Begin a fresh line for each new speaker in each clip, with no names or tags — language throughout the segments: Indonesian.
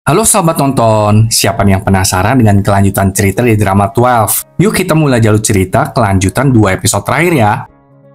Halo sahabat nonton, siapa nih yang penasaran dengan kelanjutan cerita di drama 12? Yuk kita mulai jalur cerita kelanjutan 2 episode terakhir ya.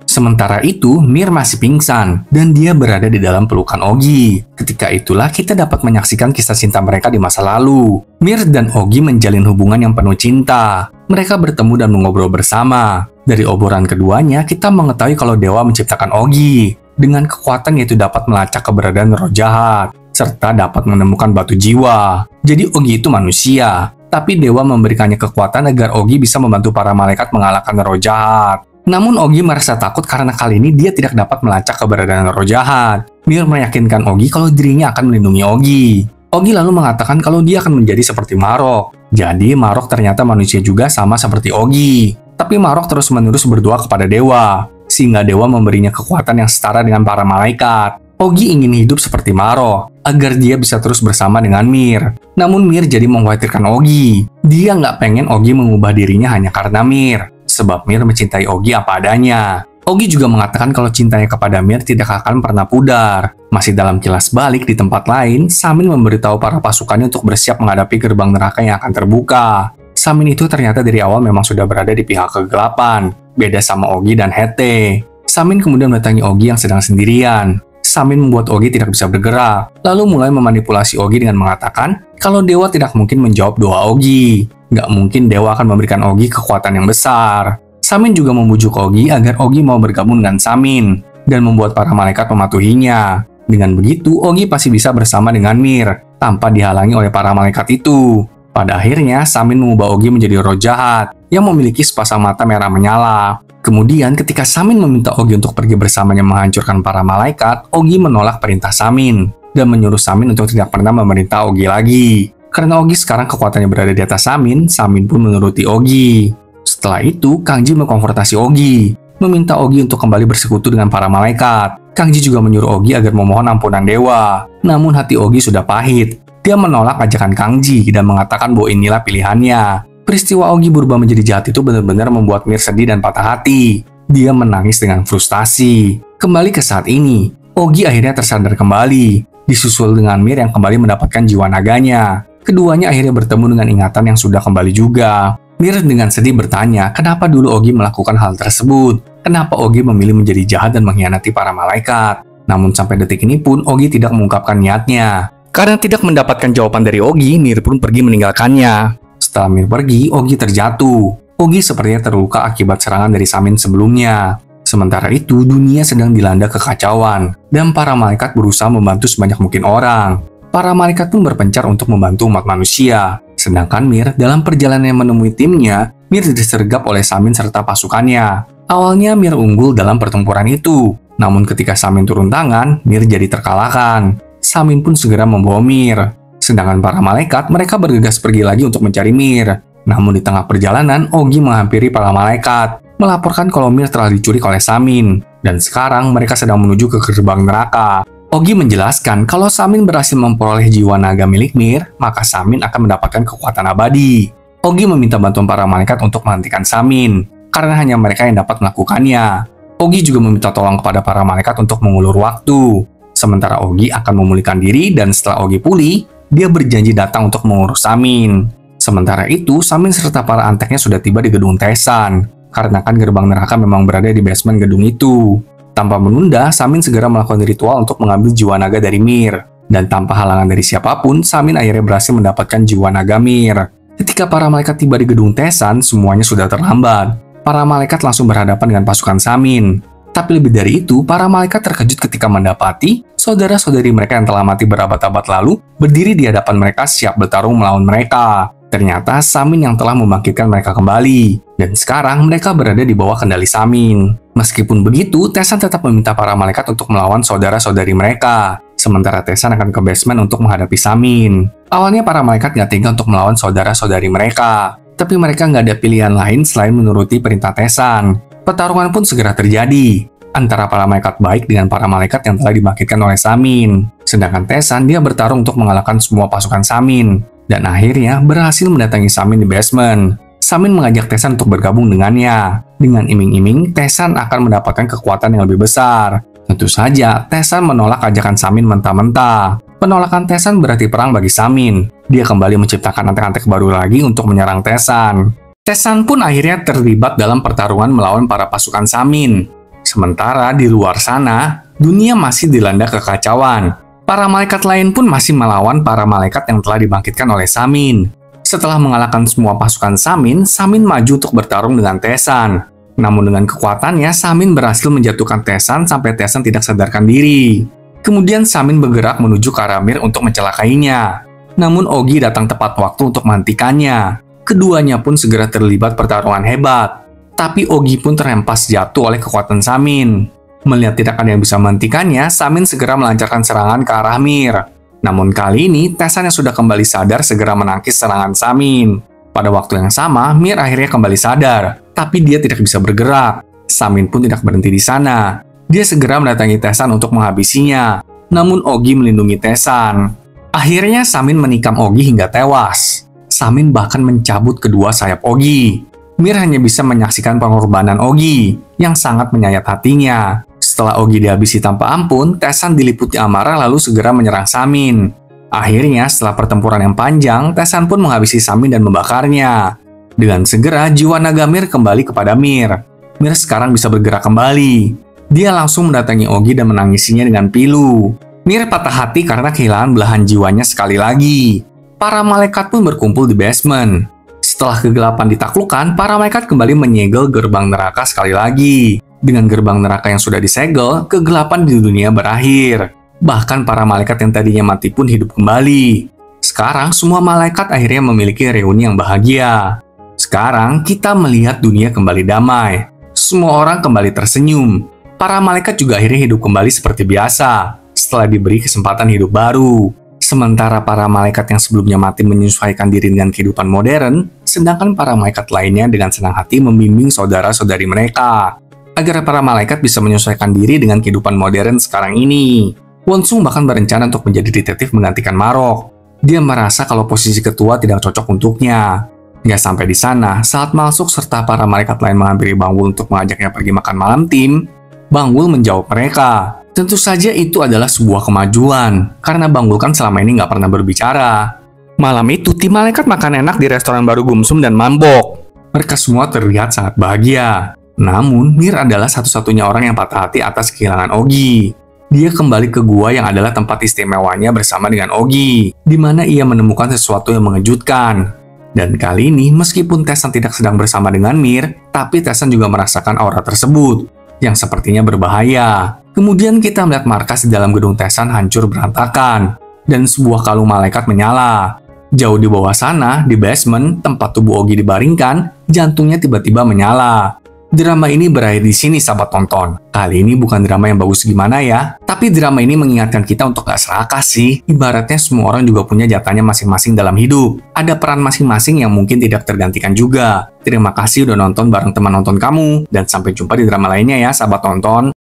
Sementara itu, Mir masih pingsan, dan dia berada di dalam pelukan Ogi. Ketika itulah kita dapat menyaksikan kisah cinta mereka di masa lalu. Mir dan Ogi menjalin hubungan yang penuh cinta. Mereka bertemu dan mengobrol bersama. Dari obrolan keduanya, kita mengetahui kalau Dewa menciptakan Ogi. Dengan kekuatan yaitu dapat melacak keberadaan roh jahat, serta dapat menemukan batu jiwa. Jadi Ogi itu manusia, tapi Dewa memberikannya kekuatan agar Ogi bisa membantu para malaikat mengalahkan roh jahat. Namun Ogi merasa takut karena kali ini dia tidak dapat melacak keberadaan roh jahat. Mir meyakinkan Ogi kalau dirinya akan melindungi Ogi. Ogi lalu mengatakan kalau dia akan menjadi seperti Marok. Jadi Marok ternyata manusia juga sama seperti Ogi. Tapi Marok terus-menerus berdoa kepada Dewa, sehingga Dewa memberinya kekuatan yang setara dengan para malaikat. Ogi ingin hidup seperti Marok, agar dia bisa terus bersama dengan Mir. Namun Mir jadi mengkhawatirkan Ogi. Dia nggak pengen Ogi mengubah dirinya hanya karena Mir, sebab Mir mencintai Ogi apa adanya. Ogi juga mengatakan kalau cintanya kepada Mir tidak akan pernah pudar. Masih dalam kilas balik di tempat lain, Samin memberitahu para pasukannya untuk bersiap menghadapi gerbang neraka yang akan terbuka. Samin itu ternyata dari awal memang sudah berada di pihak kegelapan, beda sama Ogi dan Hete. Samin kemudian mendatangi Ogi yang sedang sendirian. Samin membuat Ogi tidak bisa bergerak, lalu mulai memanipulasi Ogi dengan mengatakan kalau Dewa tidak mungkin menjawab doa Ogi. Nggak mungkin Dewa akan memberikan Ogi kekuatan yang besar. Samin juga membujuk Ogi agar Ogi mau bergabung dengan Samin, dan membuat para malaikat mematuhinya. Dengan begitu, Ogi pasti bisa bersama dengan Mir, tanpa dihalangi oleh para malaikat itu. Pada akhirnya, Samin mengubah Ogi menjadi roh jahat, yang memiliki sepasang mata merah menyala. Kemudian ketika Samin meminta Ogi untuk pergi bersamanya menghancurkan para malaikat, Ogi menolak perintah Samin dan menyuruh Samin untuk tidak pernah memerintah Ogi lagi. Karena Ogi sekarang kekuatannya berada di atas Samin, Samin pun menuruti Ogi. Setelah itu, Kangji mengkonfrontasi Ogi, meminta Ogi untuk kembali bersekutu dengan para malaikat. Kangji juga menyuruh Ogi agar memohon ampunan Dewa. Namun hati Ogi sudah pahit. Dia menolak ajakan Kangji dan mengatakan bahwa inilah pilihannya. Peristiwa Ogi berubah menjadi jahat itu benar-benar membuat Mir sedih dan patah hati. Dia menangis dengan frustasi. Kembali ke saat ini, Ogi akhirnya tersadar kembali, disusul dengan Mir yang kembali mendapatkan jiwa naganya. Keduanya akhirnya bertemu dengan ingatan yang sudah kembali juga. Mir dengan sedih bertanya, kenapa dulu Ogi melakukan hal tersebut? Kenapa Ogi memilih menjadi jahat dan mengkhianati para malaikat? Namun sampai detik ini pun Ogi tidak mengungkapkan niatnya. Karena tidak mendapatkan jawaban dari Ogi, Mir pun pergi meninggalkannya. Setelah Mir pergi, Ogi terjatuh. Ogi sepertinya terluka akibat serangan dari Samin sebelumnya. Sementara itu, dunia sedang dilanda kekacauan, dan para malaikat berusaha membantu sebanyak mungkin orang. Para malaikat pun berpencar untuk membantu umat manusia. Sedangkan Mir, dalam perjalanan menemui timnya, Mir disergap oleh Samin serta pasukannya. Awalnya Mir unggul dalam pertempuran itu, namun ketika Samin turun tangan, Mir jadi terkalahkan. Samin pun segera membawa Mir. Sedangkan para malaikat, mereka bergegas pergi lagi untuk mencari Mir. Namun di tengah perjalanan, Ogi menghampiri para malaikat, melaporkan kalau Mir telah diculik oleh Samin. Dan sekarang mereka sedang menuju ke gerbang neraka. Ogi menjelaskan kalau Samin berhasil memperoleh jiwa naga milik Mir, maka Samin akan mendapatkan kekuatan abadi. Ogi meminta bantuan para malaikat untuk menghentikan Samin, karena hanya mereka yang dapat melakukannya. Ogi juga meminta tolong kepada para malaikat untuk mengulur waktu. Sementara Ogi akan memulihkan diri, dan setelah Ogi pulih, dia berjanji datang untuk mengurus Samin. Sementara itu, Samin serta para anteknya sudah tiba di gedung Tesan, karena kan gerbang neraka memang berada di basement gedung itu. Tanpa menunda, Samin segera melakukan ritual untuk mengambil jiwa naga dari Mir. Dan tanpa halangan dari siapapun, Samin akhirnya berhasil mendapatkan jiwa naga Mir. Ketika para malaikat tiba di gedung Tesan, semuanya sudah terlambat. Para malaikat langsung berhadapan dengan pasukan Samin. Tapi lebih dari itu, para malaikat terkejut ketika mendapati saudara-saudari mereka yang telah mati berabad-abad lalu berdiri di hadapan mereka siap bertarung melawan mereka. Ternyata Samin yang telah membangkitkan mereka kembali, dan sekarang mereka berada di bawah kendali Samin. Meskipun begitu, Tesan tetap meminta para malaikat untuk melawan saudara-saudari mereka, sementara Tesan akan ke basement untuk menghadapi Samin. Awalnya para malaikat nggak tega untuk melawan saudara-saudari mereka, tapi mereka nggak ada pilihan lain selain menuruti perintah Tesan. Pertarungan pun segera terjadi antara para malaikat baik dengan para malaikat yang telah dibangkitkan oleh Samin. Sedangkan Tesan dia bertarung untuk mengalahkan semua pasukan Samin, dan akhirnya berhasil mendatangi Samin di basement. Samin mengajak Tesan untuk bergabung dengannya. Dengan iming-iming, Tesan akan mendapatkan kekuatan yang lebih besar. Tentu saja, Tesan menolak ajakan Samin mentah-mentah. Penolakan Tesan berarti perang bagi Samin. Dia kembali menciptakan antek-antek baru lagi untuk menyerang Tesan. Tesan pun akhirnya terlibat dalam pertarungan melawan para pasukan Samin. Sementara di luar sana, dunia masih dilanda kekacauan. Para malaikat lain pun masih melawan para malaikat yang telah dibangkitkan oleh Samin. Setelah mengalahkan semua pasukan Samin, Samin maju untuk bertarung dengan Tesan. Namun dengan kekuatannya, Samin berhasil menjatuhkan Tesan sampai Tesan tidak sadarkan diri. Kemudian Samin bergerak menuju ke arah Mir untuk mencelakainya. Namun Ogi datang tepat waktu untuk menghentikannya. Keduanya pun segera terlibat pertarungan hebat. Tapi Ogi pun terhempas jatuh oleh kekuatan Samin. Melihat tidak ada yang bisa menghentikannya, Samin segera melancarkan serangan ke arah Mir. Namun kali ini, Tesan yang sudah kembali sadar segera menangkis serangan Samin. Pada waktu yang sama, Mir akhirnya kembali sadar. Tapi dia tidak bisa bergerak. Samin pun tidak berhenti di sana. Dia segera mendatangi Tesan untuk menghabisinya. Namun Ogi melindungi Tesan. Akhirnya Samin menikam Ogi hingga tewas. Samin bahkan mencabut kedua sayap Ogi. Mir hanya bisa menyaksikan pengorbanan Ogi yang sangat menyayat hatinya. Setelah Ogi dihabisi tanpa ampun, Tesan diliputi amarah lalu segera menyerang Samin. Akhirnya setelah pertempuran yang panjang, Tesan pun menghabisi Samin dan membakarnya. Dengan segera jiwa naga Mir kembali kepada Mir. Mir sekarang bisa bergerak kembali. Dia langsung mendatangi Ogi dan menangisinya dengan pilu. Mir patah hati karena kehilangan belahan jiwanya sekali lagi. Para malaikat pun berkumpul di basement. Setelah kegelapan ditaklukkan, para malaikat kembali menyegel gerbang neraka sekali lagi. Dengan gerbang neraka yang sudah disegel, kegelapan di dunia berakhir. Bahkan para malaikat yang tadinya mati pun hidup kembali. Sekarang semua malaikat akhirnya memiliki reuni yang bahagia. Sekarang kita melihat dunia kembali damai. Semua orang kembali tersenyum. Para malaikat juga akhirnya hidup kembali seperti biasa, setelah diberi kesempatan hidup baru. Sementara para malaikat yang sebelumnya mati menyesuaikan diri dengan kehidupan modern, sedangkan para malaikat lainnya dengan senang hati membimbing saudara-saudari mereka, agar para malaikat bisa menyesuaikan diri dengan kehidupan modern sekarang ini. Wonsung bahkan berencana untuk menjadi detektif menggantikan Marok. Dia merasa kalau posisi ketua tidak cocok untuknya. Nggak sampai di sana, saat masuk serta para malaikat lain menghampiri Bang Wul untuk mengajaknya pergi makan malam tim, Bang Wul menjawab mereka. Tentu saja itu adalah sebuah kemajuan, karena Bang Wul kan selama ini nggak pernah berbicara. Malam itu, tim malaikat makan enak di restoran baru Gumsum dan mabok. Mereka semua terlihat sangat bahagia. Namun, Mir adalah satu-satunya orang yang patah hati atas kehilangan Ogi. Dia kembali ke gua yang adalah tempat istimewanya bersama dengan Ogi, di mana ia menemukan sesuatu yang mengejutkan. Dan kali ini, meskipun Tesan tidak sedang bersama dengan Mir, tapi Tesan juga merasakan aura tersebut yang sepertinya berbahaya. Kemudian kita melihat markas di dalam gedung Tesan hancur berantakan, dan sebuah kalung malaikat menyala. Jauh di bawah sana, di basement, tempat tubuh Ogi dibaringkan, jantungnya tiba-tiba menyala. Drama ini berakhir di sini, sahabat tonton. Kali ini bukan drama yang bagus gimana ya, tapi drama ini mengingatkan kita untuk gak serakah sih. Ibaratnya semua orang juga punya jatahnya masing-masing dalam hidup. Ada peran masing-masing yang mungkin tidak tergantikan juga. Terima kasih udah nonton bareng teman nonton kamu, dan sampai jumpa di drama lainnya ya, sahabat tonton.